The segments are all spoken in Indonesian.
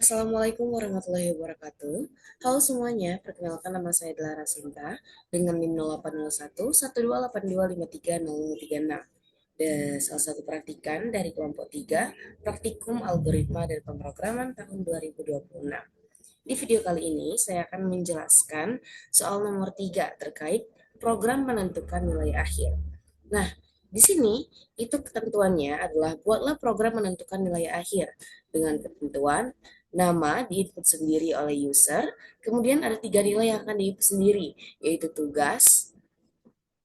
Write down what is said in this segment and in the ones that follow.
Assalamualaikum warahmatullahi wabarakatuh. Halo semuanya, perkenalkan nama saya Delara Sinta dengan NIM 0801 1282530036 dan salah satu praktikan dari kelompok 3 Praktikum Algoritma dan Pemrograman tahun 2026. Di video kali ini saya akan menjelaskan soal nomor 3 terkait program menentukan nilai akhir. Nah, di sini itu ketentuannya adalah buatlah program menentukan nilai akhir dengan ketentuan nama diinput sendiri oleh user, kemudian ada 3 nilai yang akan diinput sendiri, yaitu tugas.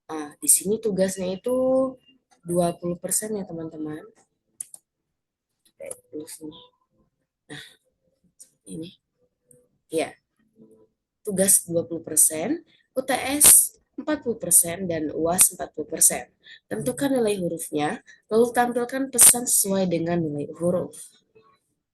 Nah, di sini tugasnya itu 20% ya teman-teman. Kayak tulis nih. Nah, ini. Ya, tugas 20%, UTS 40%, dan UAS 40%. Tentukan nilai hurufnya, lalu tampilkan pesan sesuai dengan nilai huruf.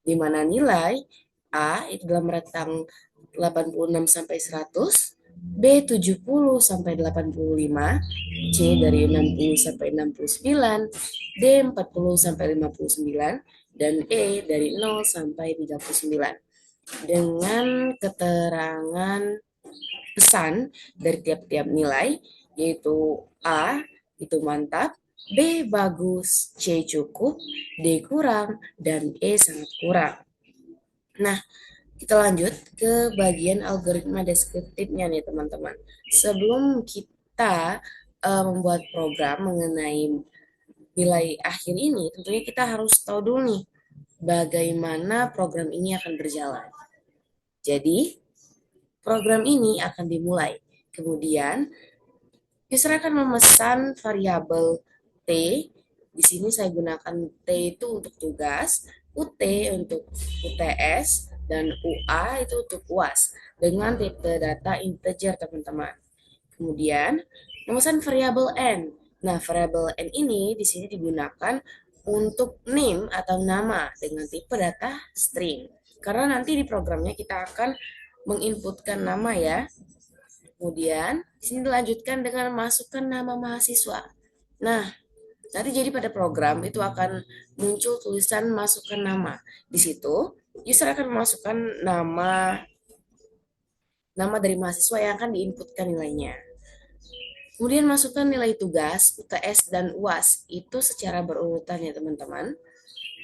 Di mana nilai A itu dalam rentang 86 sampai 100, B 70 sampai 85, C dari 60 sampai 69, D 40 sampai 59, dan E dari 0 sampai 39. Dengan keterangan pesan dari tiap-tiap nilai, yaitu A itu mantap, B bagus, C cukup, D kurang, dan E sangat kurang. Nah, kita lanjut ke bagian algoritma deskriptifnya nih teman-teman. Sebelum kita membuat program mengenai nilai akhir ini, tentunya kita harus tahu dulu nih bagaimana program ini akan berjalan. Jadi, program ini akan dimulai. Kemudian, user akan memesan variabel T. Di sini saya gunakan T itu untuk tugas, UT untuk UTS, dan UA itu untuk UAS dengan tipe data integer, teman-teman. Kemudian, memesan variabel N. Nah, variabel N ini di sini digunakan untuk name atau nama dengan tipe data string. Karena nanti di programnya kita akan menginputkan nama ya. Kemudian, di sini dilanjutkan dengan masukkan nama mahasiswa. Nah, nanti jadi pada program itu akan muncul tulisan masukkan nama. Di situ, user akan memasukkan nama dari mahasiswa yang akan diinputkan nilainya. Kemudian masukkan nilai tugas, UTS, dan UAS. Itu secara berurutan ya teman-teman.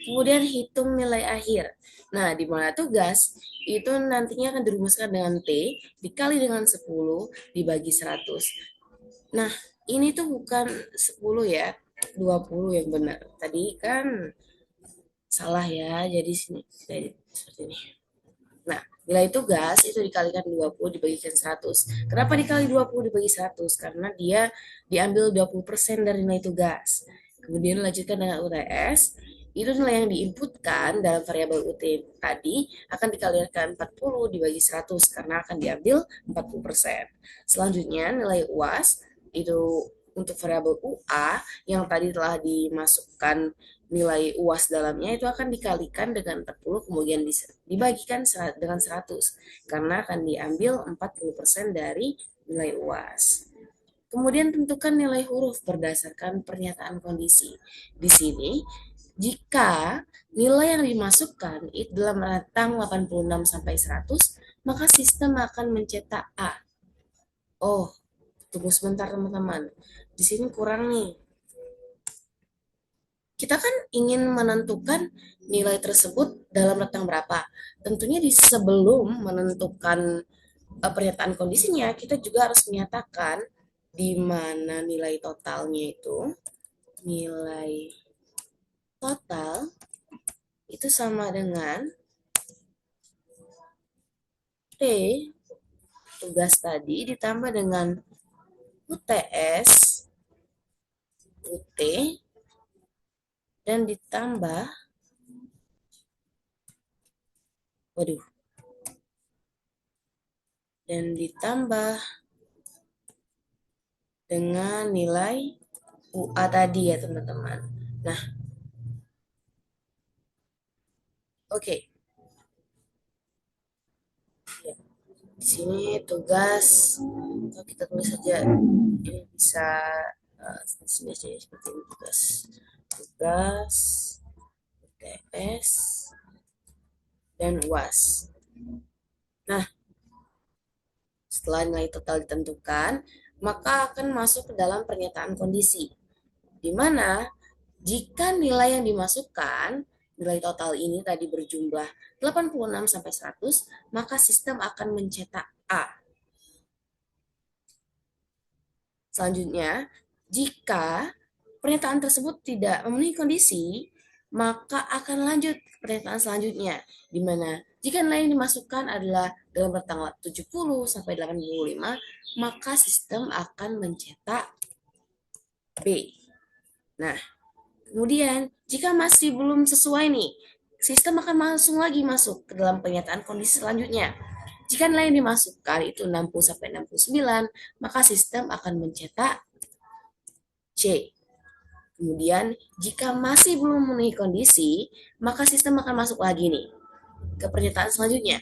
Kemudian hitung nilai akhir. Nah, di mana tugas itu nantinya akan dirumuskan dengan T dikali dengan 10 dibagi 100. Nah, ini tuh bukan 10 ya, 20 yang benar. Tadi kan salah ya, jadi sini seperti ini. Nah, nilai tugas itu dikalikan 20 dibagikan 100. Kenapa dikali 20 dibagi 100? Karena dia diambil 20% dari nilai tugas. Kemudian lanjutkan dengan UTS, itu nilai yang diinputkan dalam variabel UT tadi akan dikalikan 40 dibagi 100 karena akan diambil 40%. Selanjutnya nilai UAS itu untuk variabel UA yang tadi telah dimasukkan nilai UAS dalamnya itu akan dikalikan dengan 40 kemudian dibagikan dengan 100 karena akan diambil 40% dari nilai UAS. Kemudian tentukan nilai huruf berdasarkan pernyataan kondisi. Di sini, jika nilai yang dimasukkan itu dalam rentang 86 sampai 100, maka sistem akan mencetak A. Oh, tunggu sebentar teman-teman. Di sini kurang nih. Kita kan ingin menentukan nilai tersebut dalam rentang berapa. Tentunya di sebelum menentukan pernyataan kondisinya, kita juga harus menyatakan di mana nilai totalnya itu. Nilai total itu sama dengan T tugas tadi ditambah dengan UTS, UT, dan ditambah, waduh, dan ditambah dengan nilai UA tadi ya teman-teman. Nah, oke. Ya, di sini tugas, kalau kita tulis saja ini bisa sini aja seperti ini tugas. Tugas, UTS, dan UAS. Nah, setelah nilai total ditentukan, maka akan masuk ke dalam pernyataan kondisi, di mana jika nilai yang dimasukkan, nilai total ini tadi berjumlah 86 sampai 100, maka sistem akan mencetak A. Selanjutnya, jika pernyataan tersebut tidak memenuhi kondisi, maka akan lanjut ke pernyataan selanjutnya, di mana jika nilai yang dimasukkan adalah dalam rentang 70 sampai 85, maka sistem akan mencetak B. Nah, kemudian jika masih belum sesuai nih, sistem akan langsung lagi masuk ke dalam pernyataan kondisi selanjutnya. Jika nilai yang dimasukkan itu 60 sampai 69, maka sistem akan mencetak C. Kemudian, jika masih belum memenuhi kondisi, maka sistem akan masuk lagi nih ke pernyataan selanjutnya,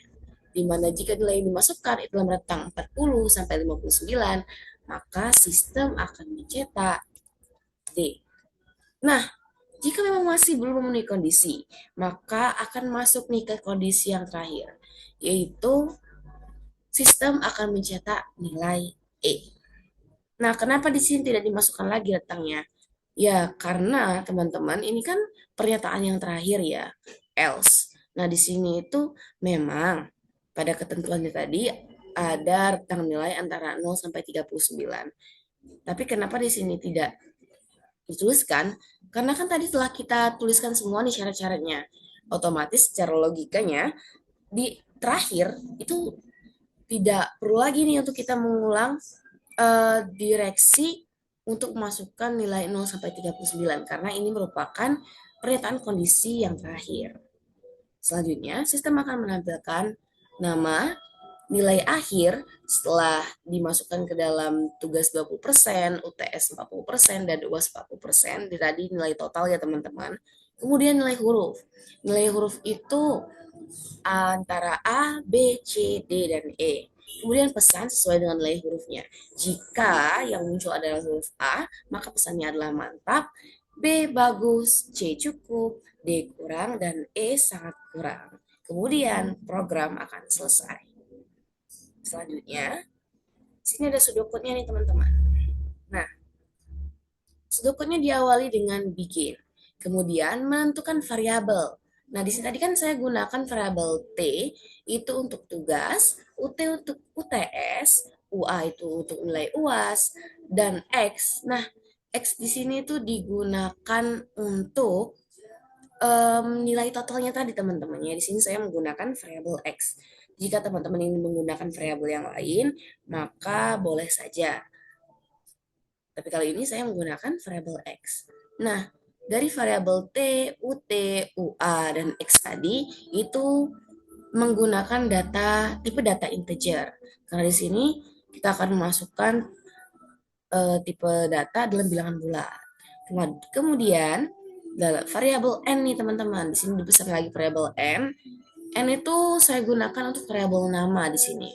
di mana jika nilai yang dimasukkan itu dalam rentang 40 sampai 59, maka sistem akan mencetak D. Nah, jika memang masih belum memenuhi kondisi, maka akan masuk nih ke kondisi yang terakhir, yaitu sistem akan mencetak nilai E. Nah, kenapa di sini tidak dimasukkan lagi letaknya? Ya, karena teman-teman ini kan pernyataan yang terakhir ya, else. Nah, di sini itu memang pada ketentuannya tadi ada rentang nilai antara 0 sampai 39. Tapi kenapa di sini tidak dituliskan? Karena kan tadi telah kita tuliskan semua nih syarat-syaratnya. Otomatis secara logikanya di terakhir itu tidak perlu lagi nih untuk kita mengulang direksi untuk memasukkan nilai 0 sampai 39 karena ini merupakan pernyataan kondisi yang terakhir. Selanjutnya, sistem akan menampilkan nama, nilai akhir setelah dimasukkan ke dalam tugas 20%, UTS 40%, dan UAS 40%. Tadi nilai total ya teman-teman. Kemudian nilai huruf. Nilai huruf itu antara A, B, C, D, dan E. Kemudian pesan sesuai dengan nilai hurufnya. Jika yang muncul adalah huruf A, maka pesannya adalah mantap, B bagus, C cukup, D kurang, dan E sangat kurang. Kemudian program akan selesai. Selanjutnya, sini ada sudokutnya nih teman-teman. Nah, sudokutnya diawali dengan begin. Kemudian menentukan variabel. Nah, di sini tadi kan saya gunakan variabel T itu untuk tugas, UT untuk UTS, UA itu untuk nilai UAS, dan X. Nah, X di sini itu digunakan untuk nilai totalnya tadi teman-teman. Ya, di sini saya menggunakan variabel X. Jika teman-teman ingin menggunakan variabel yang lain, maka boleh saja. Tapi kali ini saya menggunakan variabel X. Nah, dari variabel T, UT, UA, dan X tadi itu menggunakan tipe data integer. Karena di sini kita akan memasukkan tipe data dalam bilangan bulat. Kemudian dalam variabel n nih teman-teman. Di sini dibesarkan lagi variabel n. N itu saya gunakan untuk variabel nama di sini.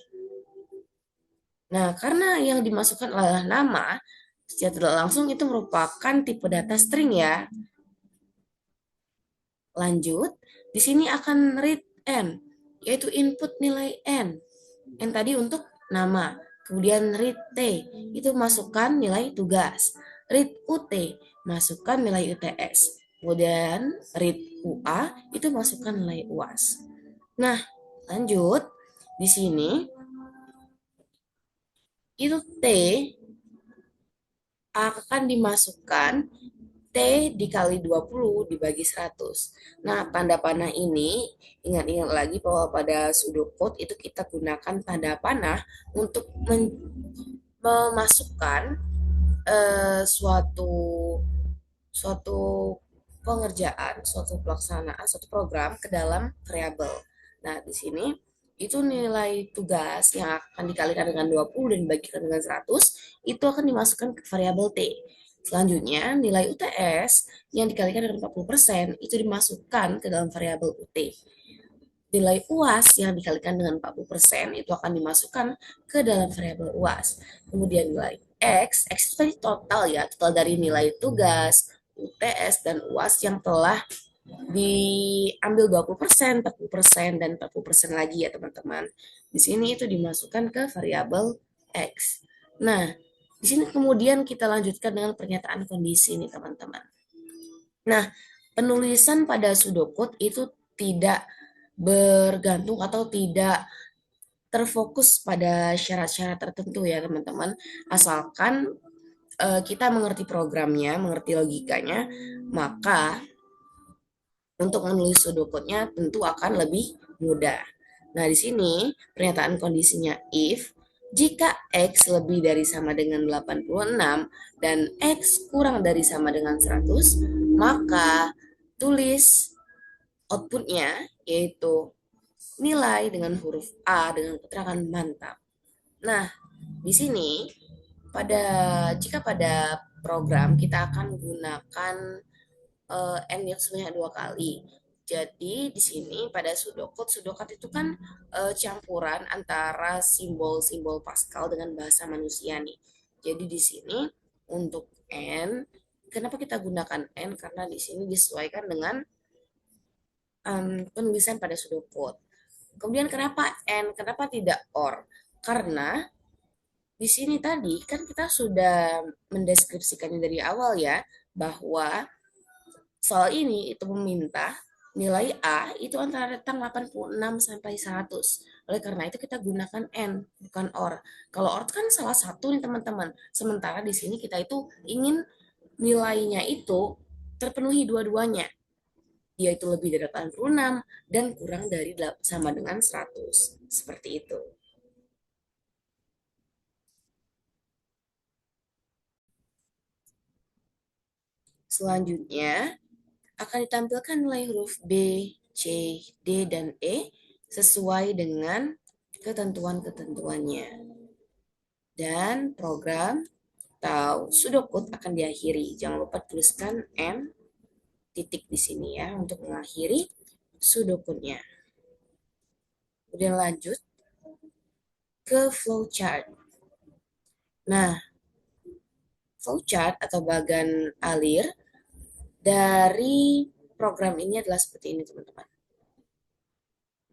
Nah, karena yang dimasukkan adalah nama, secara tidak langsung itu merupakan tipe data string ya. Lanjut, di sini akan read n, yaitu input nilai n. N tadi untuk nama. Kemudian read t, itu masukkan nilai tugas. Read ut, masukkan nilai UTS. Kemudian read UA, itu masukkan nilai UAS. Nah, lanjut. Di sini, itu T akan dimasukkan T dikali 20 dibagi 100. Nah, tanda panah ini, ingat-ingat lagi bahwa pada pseudocode itu kita gunakan tanda panah untuk memasukkan suatu suatu pengerjaan, suatu pelaksanaan, suatu program ke dalam variabel. Nah, di sini itu nilai tugas yang akan dikalikan dengan 20 dan dibagikan dengan 100 itu akan dimasukkan ke variabel T. Selanjutnya, nilai UTS yang dikalikan dengan 40% itu dimasukkan ke dalam variabel UT. Nilai UAS yang dikalikan dengan 40% itu akan dimasukkan ke dalam variabel UAS. Kemudian nilai X itu tadi total ya, total dari nilai tugas, UTS, dan UAS yang telah diambil 20%, 40%, dan 40% lagi ya teman-teman. Di sini itu dimasukkan ke variabel X. Nah, di sini kemudian kita lanjutkan dengan pernyataan kondisi nih teman-teman. Nah, penulisan pada pseudocode itu tidak bergantung atau tidak terfokus pada syarat-syarat tertentu ya teman-teman. Asalkan kita mengerti programnya, mengerti logikanya, maka untuk menulis pseudocode-nya tentu akan lebih mudah. Nah, di sini pernyataan kondisinya if jika X lebih dari sama dengan 86 dan X kurang dari sama dengan 100, maka tulis outputnya yaitu nilai dengan huruf A dengan keterangan mantap. Nah, di sini jika pada program kita akan gunakan n yang sebanyak 2 kali. Jadi di sini pada pseudocode itu kan campuran antara simbol-simbol Pascal dengan bahasa manusia nih. Jadi di sini untuk n, kenapa kita gunakan n? Karena di sini disesuaikan dengan penulisan pada pseudocode. Kemudian kenapa n? Kenapa tidak or? Karena di sini tadi kan kita sudah mendeskripsikannya dari awal ya, bahwa soal ini itu meminta nilai A itu antara rentang 86 sampai 100. Oleh karena itu kita gunakan N, bukan OR. Kalau OR kan salah satu nih teman-teman. Sementara di sini kita itu ingin nilainya itu terpenuhi dua-duanya. Yaitu lebih dari 86 dan kurang dari sama dengan 100. Seperti itu. Selanjutnya, akan ditampilkan nilai huruf B, C, D, dan E sesuai dengan ketentuan-ketentuannya. Dan program atau pseudocode akan diakhiri. Jangan lupa tuliskan N titik di sini ya untuk mengakhiri pseudocode-nya. Kemudian lanjut ke flowchart. Nah, flowchart atau bagan alir dari program ini adalah seperti ini teman-teman.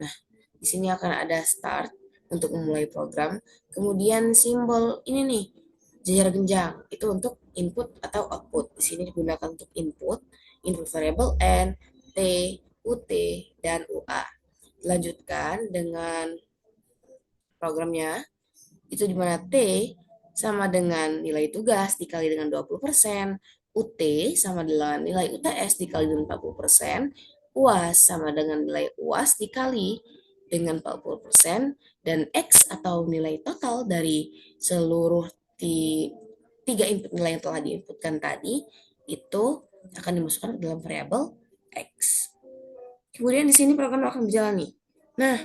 Nah, di sini akan ada start untuk memulai program. Kemudian simbol ini nih, jajar genjang. Itu untuk input atau output. Di sini digunakan untuk input variable N, T, UT, dan UA. Dilanjutkan dengan programnya, itu di mana T sama dengan nilai tugas dikali dengan 20%, UT sama dengan nilai UTS dikali dengan 40%, UAS sama dengan nilai UAS dikali dengan 40%, dan X atau nilai total dari seluruh tiga input nilai yang telah diinputkan tadi itu akan dimasukkan ke dalam variabel X. Kemudian di sini program akan berjalan nih. Nah,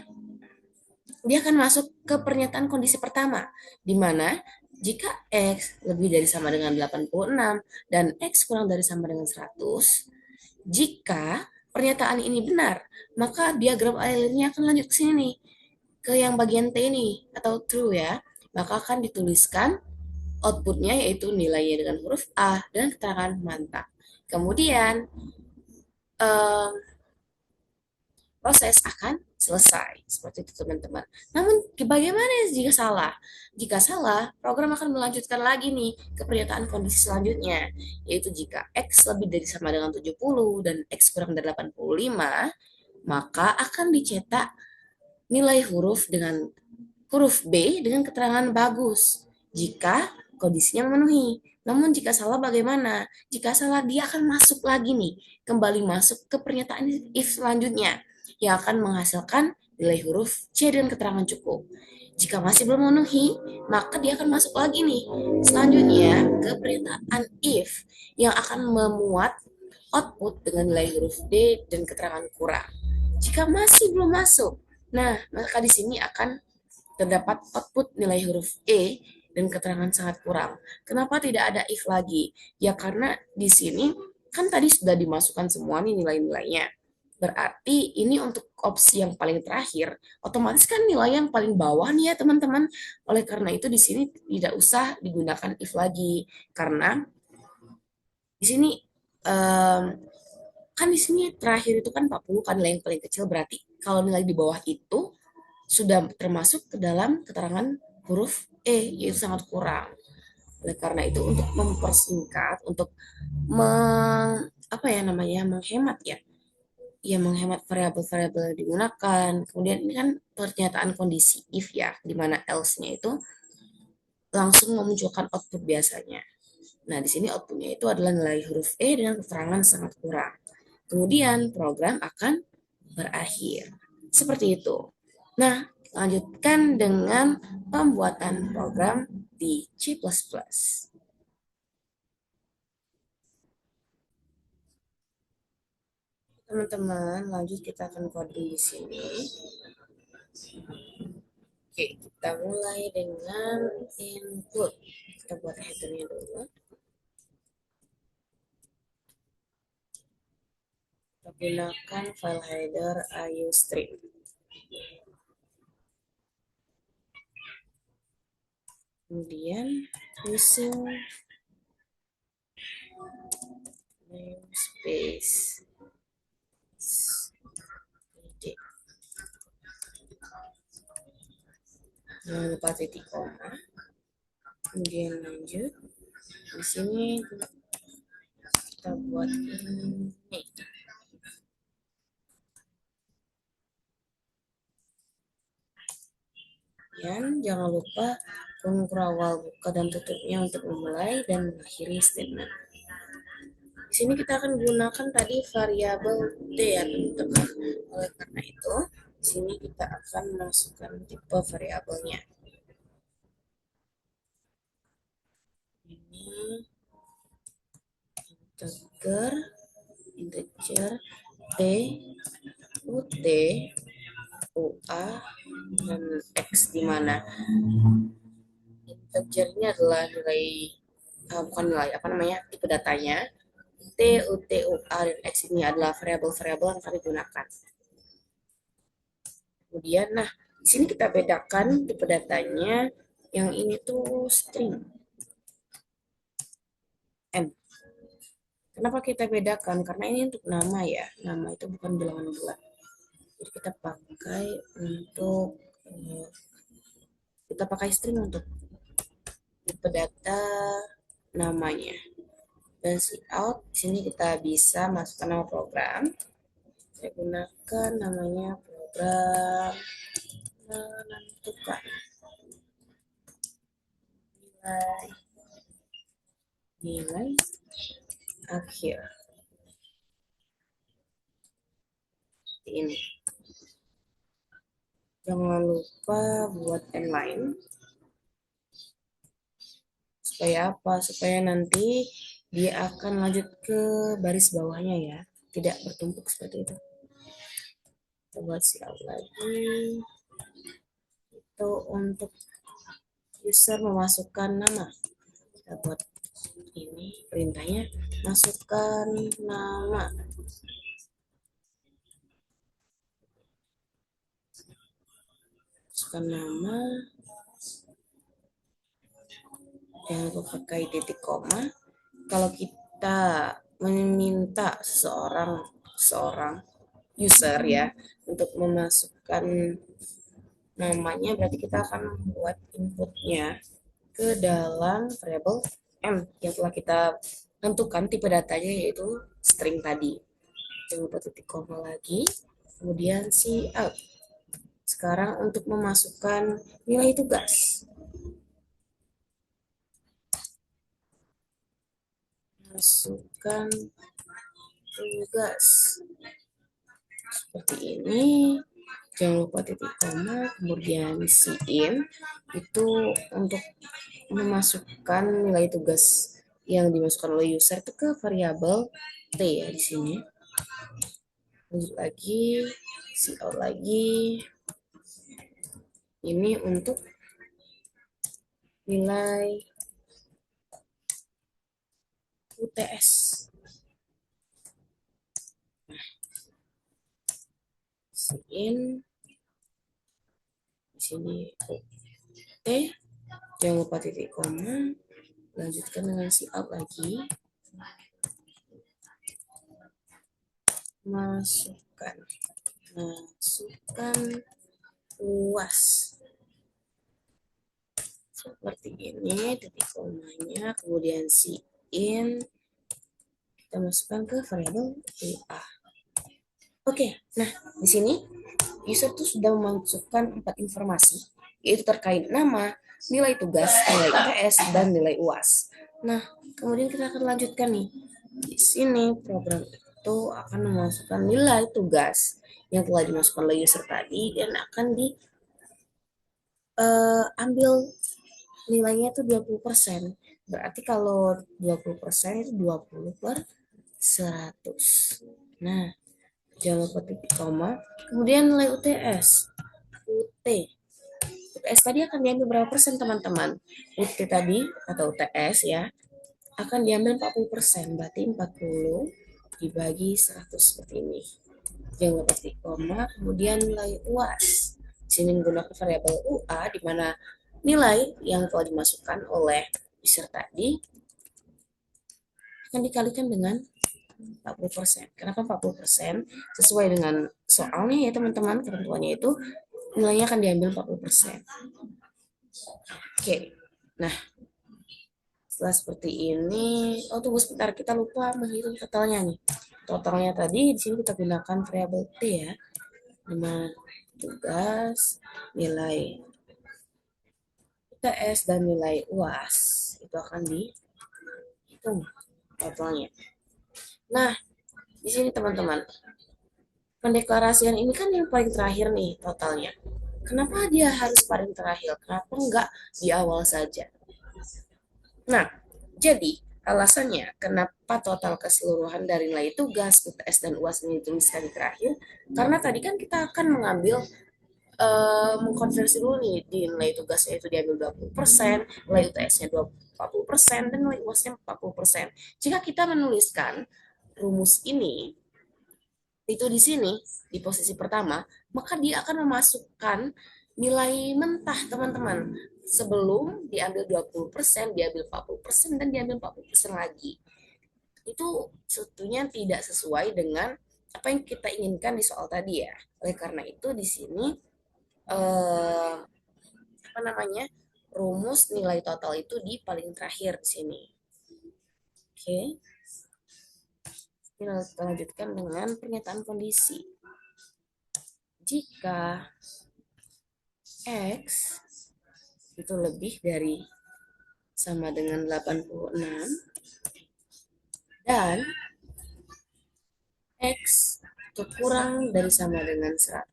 dia akan masuk ke pernyataan kondisi pertama, di mana jika X lebih dari sama dengan 86 dan X kurang dari sama dengan 100, jika pernyataan ini benar, maka diagram alirnya akan lanjut ke sini nih, ke yang bagian T ini, atau true ya. Maka akan dituliskan outputnya yaitu nilainya dengan huruf A dan keterangan mantap. Kemudian, um, proses akan selesai. Seperti itu teman-teman. Namun bagaimana jika salah? Jika salah, program akan melanjutkan lagi nih ke pernyataan kondisi selanjutnya, yaitu jika X lebih dari sama dengan 70 dan X kurang dari 85, maka akan dicetak nilai huruf B dengan keterangan bagus jika kondisinya memenuhi. Namun jika salah bagaimana? Jika salah dia akan masuk lagi nih, kembali masuk ke pernyataan if selanjutnya yang akan menghasilkan nilai huruf C dengan keterangan cukup. Jika masih belum memenuhi, maka dia akan masuk lagi nih selanjutnya ke pernyataan if yang akan memuat output dengan nilai huruf D dan keterangan kurang. Jika masih belum masuk, nah maka di sini akan terdapat output nilai huruf E dan keterangan sangat kurang. Kenapa tidak ada if lagi? Ya karena di sini kan tadi sudah dimasukkan semua nih nilai-nilainya. Berarti ini untuk opsi yang paling terakhir, otomatis kan nilai yang paling bawah nih ya teman-teman. Oleh karena itu di sini tidak usah digunakan if lagi. Karena di sini um, Kan di sini terakhir itu kan 40 kan nilai yang paling kecil, berarti kalau nilai di bawah itu sudah termasuk ke dalam keterangan huruf E, yaitu sangat kurang. Oleh karena itu untuk mempersingkat, untuk apa ya namanya, menghemat ya, ya menghemat variabel-variabel yang digunakan. Kemudian ini kan pernyataan kondisi if ya, di mana else-nya itu langsung memunculkan output biasanya. Nah, di sini outputnya itu adalah nilai huruf E dengan keterangan sangat kurang. Kemudian program akan berakhir. Seperti itu. Nah, lanjutkan dengan pembuatan program di C++. Teman-teman, lanjut kita akan coding di sini. Oke, kita mulai dengan input. Kita buat headernya dulu. Kita gunakan file header iostream. Kemudian using namespace. Jangan lupa titik koma. Kemudian lanjut. Di sini kita buat ini. Dan jangan lupa pengawal buka dan tutupnya untuk memulai dan mengakhiri statement. Di sini kita akan gunakan tadi variabel t ya teman-teman. Oleh karena itu, di sini kita akan masukkan tipe variabelnya. Ini integer t, ut, ua, dan x, di mana integernya adalah nilai bukan nilai, apa namanya, tipe datanya. T, ut, ua, dan x ini adalah variabel-variabel yang kami gunakan. Kemudian, nah, di sini kita bedakan tipe datanya. Yang ini tuh string M. Kenapa kita bedakan? Karena ini untuk nama ya. Nama itu bukan bilangan bulat. Jadi kita pakai string untuk tipe data namanya. Dan out, di sini kita bisa masukkan nama program. Saya gunakan namanya program menentukan nilai akhir. Seperti ini. Jangan lupa buat inline. Supaya apa? Supaya nanti dia akan lanjut ke baris bawahnya ya. Tidak bertumpuk seperti itu. Kita buat siap lagi. Itu untuk user memasukkan nama. Kita buat ini perintahnya, masukkan nama. Masukkan nama. Jangan lupa pakai titik koma. Kalau kita meminta seorang user ya untuk memasukkan namanya, berarti kita akan membuat inputnya ke dalam variabel M yang telah kita tentukan tipe datanya, yaitu string tadi. Jangan lupa titik koma lagi, kemudian out. Sekarang untuk memasukkan nilai tugas. Masukkan tugas. Seperti ini. Jangan lupa titik koma, kemudian in itu untuk memasukkan nilai tugas yang dimasukkan oleh user itu ke variabel t ya di sini. Lanjut lagi, out lagi. Ini untuk nilai UTS. In di sini T, jangan lupa titik koma, lanjutkan dengan out lagi. masukkan UAS. Seperti ini, titik komanya, kemudian in, kita masukkan ke variabel UA. Oke, nah di sini user tuh sudah memasukkan 4 informasi, yaitu terkait nama, nilai tugas, nilai UTS, dan nilai UAS. Nah, kemudian kita akan lanjutkan nih. Di sini program itu akan memasukkan nilai tugas yang telah dimasukkan oleh user tadi dan akan diambil nilainya itu 20%. Berarti kalau 20% itu 20 per 100. Nah, jangan lupa titik koma. Kemudian nilai UTS. UTS tadi akan diambil berapa persen teman-teman? UT tadi atau UTS ya akan diambil 40%. Berarti 40 dibagi 100 seperti ini. Jangan lupa titik koma. Kemudian nilai UAS. Di sini menggunakan variabel UA di mana nilai yang telah dimasukkan oleh user tadi akan dikalikan dengan 40%. Kenapa 40%? Sesuai dengan soalnya ya teman-teman, ketentuannya itu nilainya akan diambil 40%. Oke, nah setelah seperti ini, tunggu sebentar, kita lupa menghitung totalnya nih. Totalnya tadi di sini kita gunakan variabel T ya, nama tugas, nilai UTS, dan nilai UAS. Itu akan dihitung totalnya. Nah, di sini teman-teman, pendeklarasian ini kan yang paling terakhir nih totalnya. Kenapa dia harus paling terakhir? Kenapa enggak di awal saja? Nah, jadi alasannya kenapa total keseluruhan dari nilai tugas, UTS, dan UAS ini dituliskan di terakhir? Karena tadi kan kita akan mengambil mengkonversi dulu nih di nilai tugasnya itu diambil 20%, nilai UTS-nya 40%, dan nilai UAS-nya 40%. Jika kita menuliskan rumus ini itu di sini di posisi pertama, maka dia akan memasukkan nilai mentah teman-teman. Sebelum diambil 20%, diambil 40%, dan diambil 40% lagi. Itu sebetulnya tidak sesuai dengan apa yang kita inginkan di soal tadi ya. Oleh karena itu di sini apa namanya? Rumus nilai total itu di paling terakhir di sini. Oke. Kita lanjutkan dengan pernyataan kondisi. Jika X itu lebih dari sama dengan 86 dan X itu kurang dari sama dengan 100,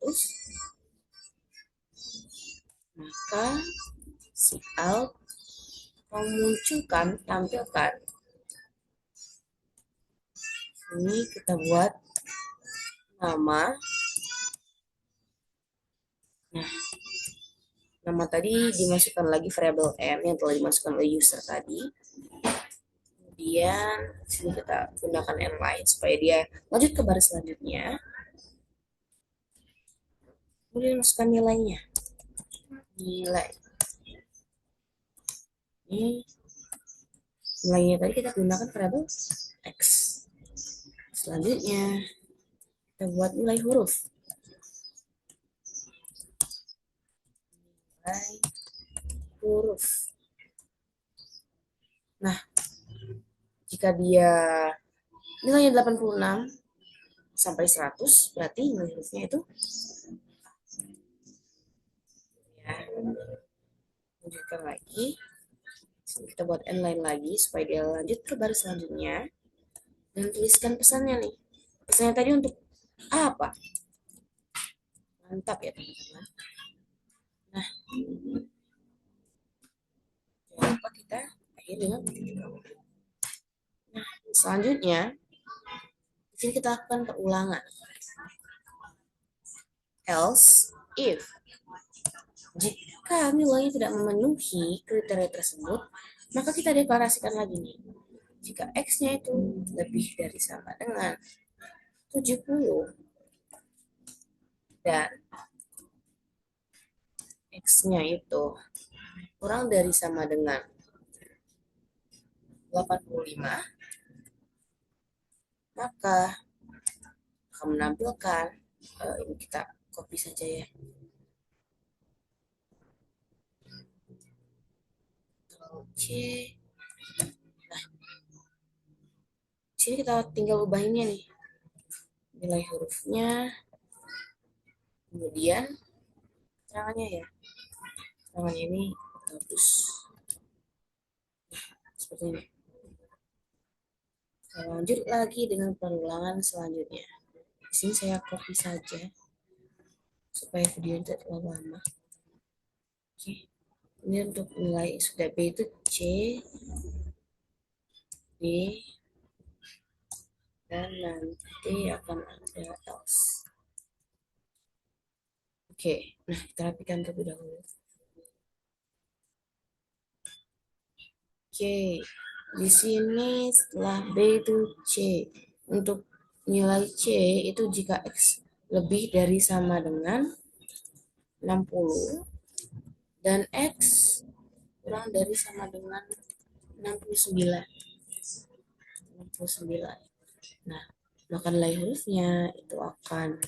maka si out tampilkan. Ini kita buat nama. Nah, nama tadi dimasukkan lagi variabel n yang telah dimasukkan oleh user tadi. Kemudian sini kita gunakan n lain supaya dia lanjut ke baris selanjutnya. Kemudian masukkan nilainya. Nilai. Ini nilainya tadi kita gunakan variabel x. Selanjutnya kita buat nilai huruf. Nilai huruf. Nah, jika dia nilainya 86 sampai 100, berarti nilai hurufnya itu ya. Lanjutkan lagi. Kita buat n lain lagi supaya dia lanjut ke baris selanjutnya. Dan tuliskan pesannya nih. Pesannya tadi untuk apa? Mantap ya teman-teman. Nah, jangan lupa kita akhiri dengan titik koma. Nah, selanjutnya di sini kita lakukan perulangan. Else if jika nilainya tidak memenuhi kriteria tersebut, maka kita deklarasikan lagi nih. Jika X-nya itu lebih dari sama dengan 70 dan X-nya itu kurang dari sama dengan 85, maka akan menampilkan. Ini kita copy saja ya. C. Nah, sini kita tinggal ubahinnya nih. Nilai hurufnya, kemudian keterangannya ya. Keterangannya ini bagus. Seperti ini. Kita lanjut lagi dengan perulangan selanjutnya. Di sini saya copy saja supaya video tidak terlalu lama. Oke. Ini untuk nilai sudah B itu C, D, dan nanti akan ada else. Oke, nah kita rapikan terlebih dahulu. Oke, di sini setelah B itu C. Untuk nilai C itu jika X lebih dari sama dengan 60 dan X kurang dari sama dengan 69. Nah, maka nilai hurufnya itu akan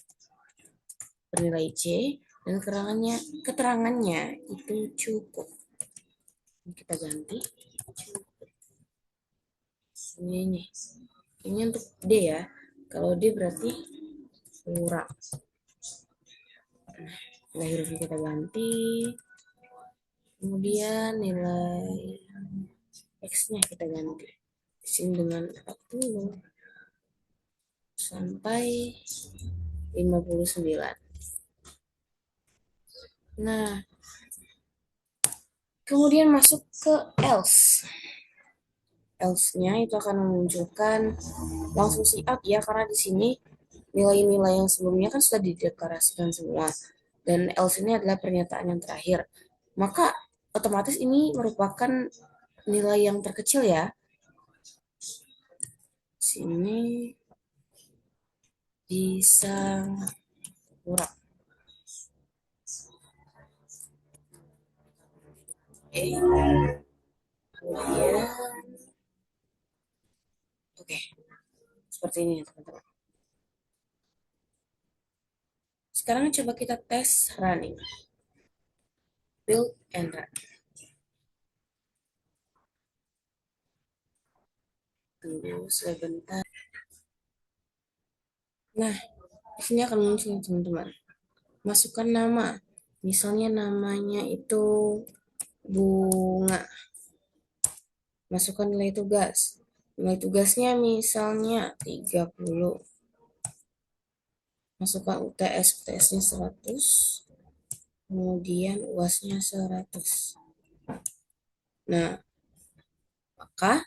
bernilai C dan keterangannya itu cukup. Kita ganti cukup. Ini untuk D ya. Kalau D berarti kurang. Nah, nilai hurufnya kita ganti. Kemudian nilai X-nya kita ganti. Di sini dengan 40 sampai 59. Nah, kemudian masuk ke else. Else-nya itu akan memunculkan langsung si out ya, karena di sini nilai-nilai yang sebelumnya kan sudah dideklarasikan semua. Dan else ini adalah pernyataan yang terakhir. Maka otomatis ini merupakan nilai yang terkecil ya. Sini bisa kurang. Kemudian oke. Seperti ini ya teman-teman. Sekarang coba kita tes running. Build and run. Tunggu sebentar. Nah, di sini akan muncul teman-teman. Masukkan nama. Misalnya namanya itu bunga. Masukkan nilai tugas. Nilai tugasnya misalnya 30. Masukkan UTS. UTS-nya 100. Kemudian UAS-nya 100. Nah, maka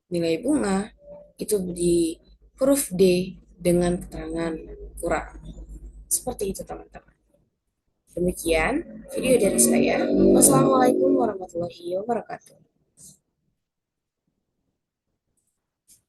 nilai bunga itu di huruf D dengan keterangan kurang. Seperti itu teman-teman. Demikian video dari saya. Wassalamualaikum warahmatullahi wabarakatuh.